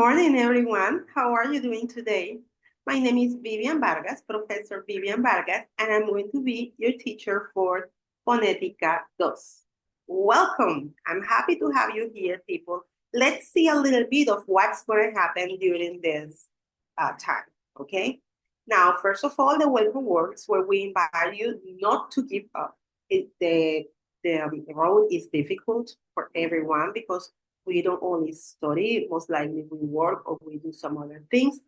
Morning, everyone. How are you doing today? My name is Vivian Vargas, Professor Vivian Vargas, and I'm going to be your teacher for Fonética 2. Welcome. I'm happy to have you here, people. Let's see a little bit of what's going to happen during this time, okay? Now, first of all, the welcome words where we invite you not to give up. The road is difficult for everyone because we don't only study, most likely we work or we do some other things.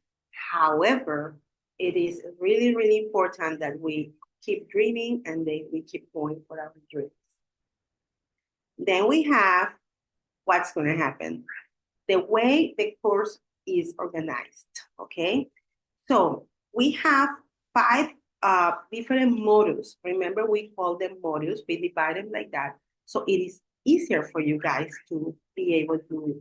However, it is really, really important that we keep dreaming and then we keep going for our dreams. Then we have what's going to happen. The way the course is organized, okay? So we have 5 different modules. Remember, we call them modules. We divide them like that. So it is easier for you guys to be able to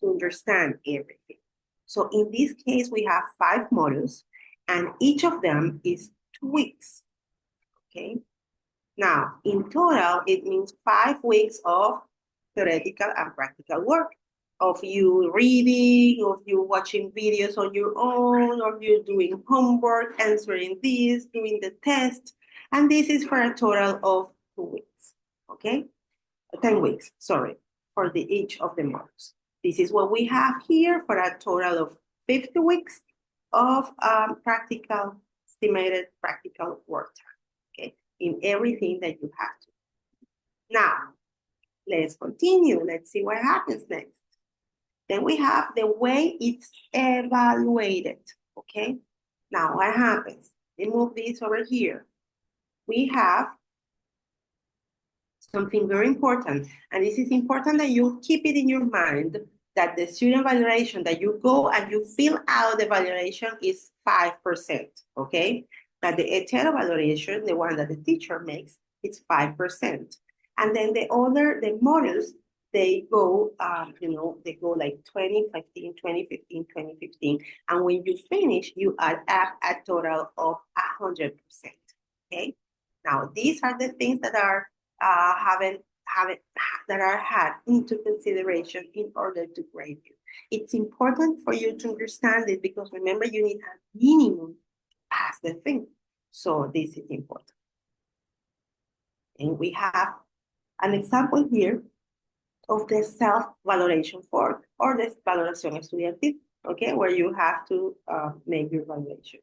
understand everything. So in this case, we have 5 modules, and each of them is 2 weeks, okay? Now, in total, it means 5 weeks of theoretical and practical work, of you reading, of you watching videos on your own, of you doing homework, answering this, doing the test. And this is for a total of 2 weeks, okay? 10 weeks, sorry, for each of the modules. This is what we have here for a total of 50 weeks of estimated practical work time, okay, in everything that you have to. Now, let's continue. Let's see what happens next. Then we have the way it's evaluated, okay? Now, what happens? Let me move this over here. We have something very important, and this is important that you keep it in your mind, that the student evaluation that you go and you fill out the evaluation is 5%, okay? That the hetero evaluation, the one that the teacher makes, it's 5%. And then the modules, they go, they go like 2015, 2015, 2015. And when you finish, you add up a total of 100%, okay? Now, these are the things that are that are had into consideration in order to grade you. It's important for you to understand it because remember, you need a minimum to pass the thing. So this is important. And we have an example here of the self-valoration form or the valoración estudiantil, okay, where you have to make your evaluation.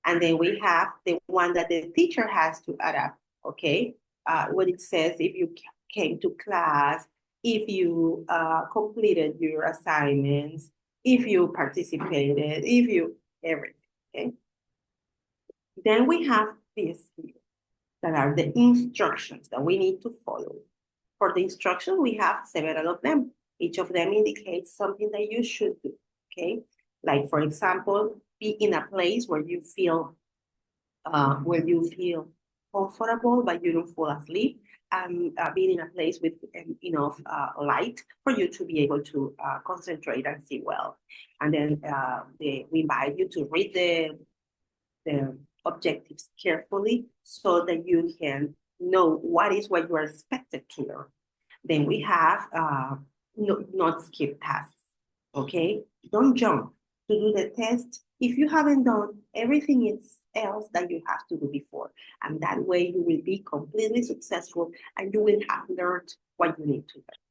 And then we have the one that the teacher has to add up, okay? What it says, if you came to class, if you completed your assignments, if you participated, if you, everything, okay? Then we have this here, that are the instructions that we need to follow. For the instructions, we have several of them. Each of them indicates something that you should do, okay? Like, for example, be in a place where you feel comfortable, but you don't fall asleep, and being in a place with enough light for you to be able to concentrate and see well. And then we invite you to read the objectives carefully so that you can know what you are expected to learn. Then we have not skip tasks, okay? Don't jump to do the test if you haven't done everything else that you have to do before. And that way you will be completely successful and you will have learned what you need to learn.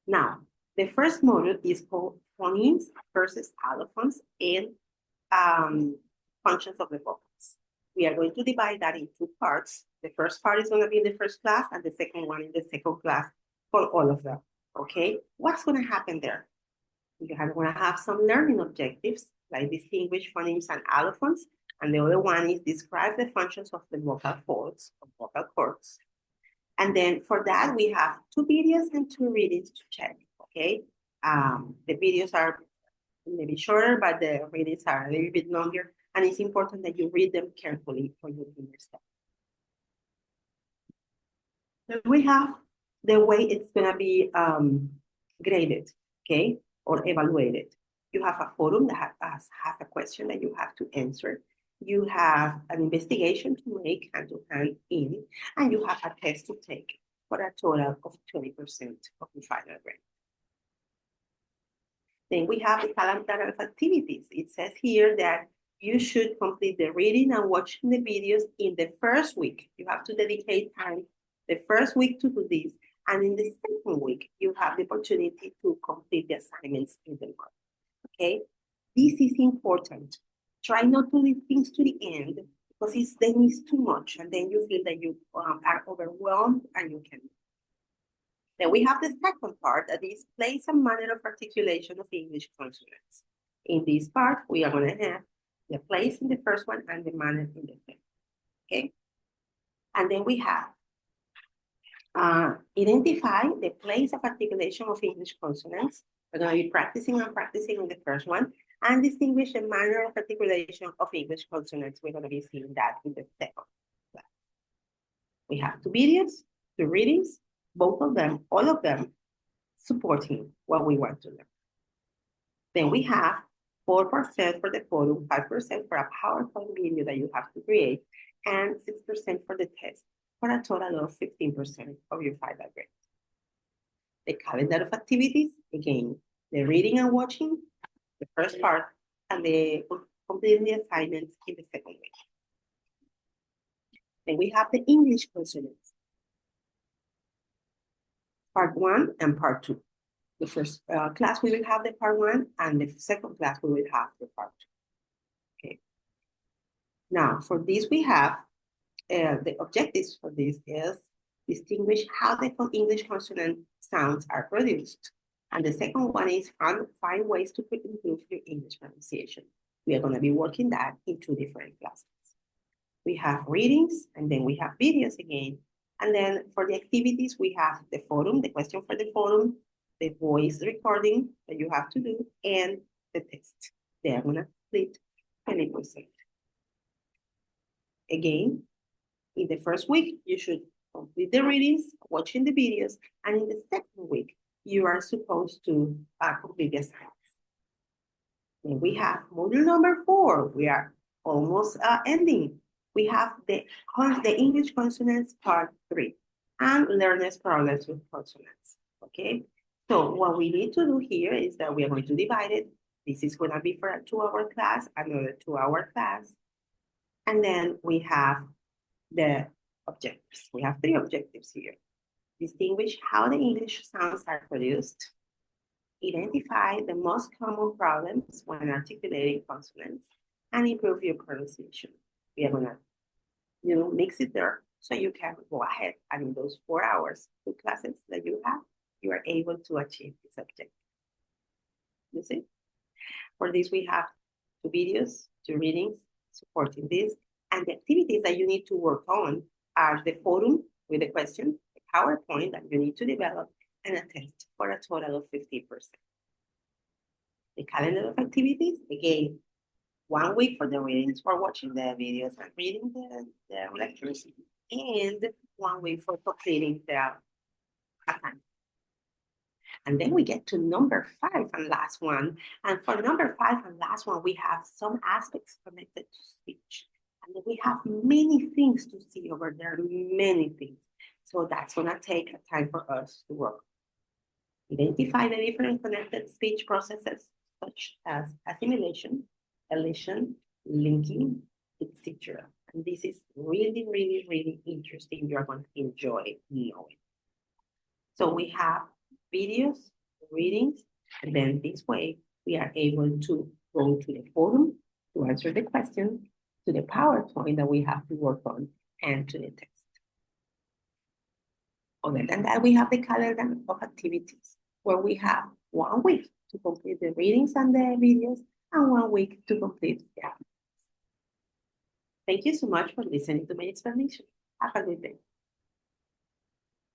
Now, the first module is called phonemes versus allophones and functions of the vocals. We are going to divide that in 2 parts. The first part is going to be in the first class and the second one in the second class for all of them, okay? What's going to happen there? You're going to have some learning objectives, like distinguish phonemes and allophones, and the other one is describe the functions of the vocal folds or vocal cords. And then for that, we have 2 videos and 2 readings to check, okay? The videos are maybe shorter, but the readings are a little bit longer, and it's important that you read them carefully for you to understand. So we have the way it's going to be graded, okay, or evaluated. You have a forum that has a question that you have to answer. You have an investigation to make and to hand in, and you have a test to take for a total of 20% of the final grade. Then we have the calendar of activities. It says here that you should complete the reading and watching the videos in the first week. You have to dedicate time the first week to do this. And in the second week, you have the opportunity to complete the assignments in the month. Okay? This is important. Try not to leave things to the end because then it's too much. And then you feel that you are overwhelmed and you can. Then we have the second part that is place and manner of articulation of English consonants. In this part, we are going to have the place in the first one and the manner in the second. Okay? And then we have identify the place of articulation of English consonants. We're going to be practicing and practicing in the first one, and distinguish the manner of articulation of English consonants. We're going to be seeing that in the second class. We have 2 videos, 2 readings, both of them, all of them, supporting what we want to learn. Then we have 4% for the photo, 5% for a PowerPoint video that you have to create, and 6% for the test, for a total of 15% of your final grade. The calendar of activities, again, the reading and watching, the first part, and the completing the assignments in the second week. Then we have the English consonants. Part 1 and part 2. The first class we will have the part 1, and the second class we will have the part 2. Okay. Now, for this we have the objectives for this is distinguish how the English consonant sounds are produced. And the second one is find ways to improve your English pronunciation. We are going to be working that in 2 different classes. We have readings, and then we have videos again. And then for the activities, we have the forum, the question for the forum, the voice recording that you have to do, and the test. They are going to complete 20%. Again, in the first week, you should complete the readings, watching the videos, and in the second week, you are supposed to complete the assignments. Then we have module number 4. We are almost ending. We have the English consonants part 3 and learners' problems with consonants. Okay, so what we need to do here is that we are going to divide it. This is going to be for a 2-hour class, another 2-hour class, and then we have the objectives. We have 3 objectives here. Distinguish how the English sounds are produced. Identify the most common problems when articulating consonants, and improve your pronunciation. We are gonna, mix it there so you can go ahead and in those 4 hours, 2 classes that you have, you are able to achieve this objective. You see? For this, we have 2 videos, 2 readings supporting this. And the activities that you need to work on are the forum with the question, the PowerPoint that you need to develop, and a test for a total of 50%. The calendar of activities, again, 1 week for the readings, for watching the videos and reading the lectures, and 1 week for completing the assignment. And then we get to number 5 and last one. And for number 5 and last one, we have some aspects connected to speech. And we have many things to see over there, many things. So that's gonna take time for us to work. Identify the different connected speech processes, such as assimilation, elision, linking, etc. And this is really, really, really interesting. You're going to enjoy knowing. So we have videos, readings, and then this way we are able to go to the forum to answer the question, to the PowerPoint that we have to work on, and to the text. Other than that, we have the calendar of activities where we have 1 week to complete the readings and the videos, and 1 week to complete the activities. Thank you so much for listening to my explanation. Have a good day.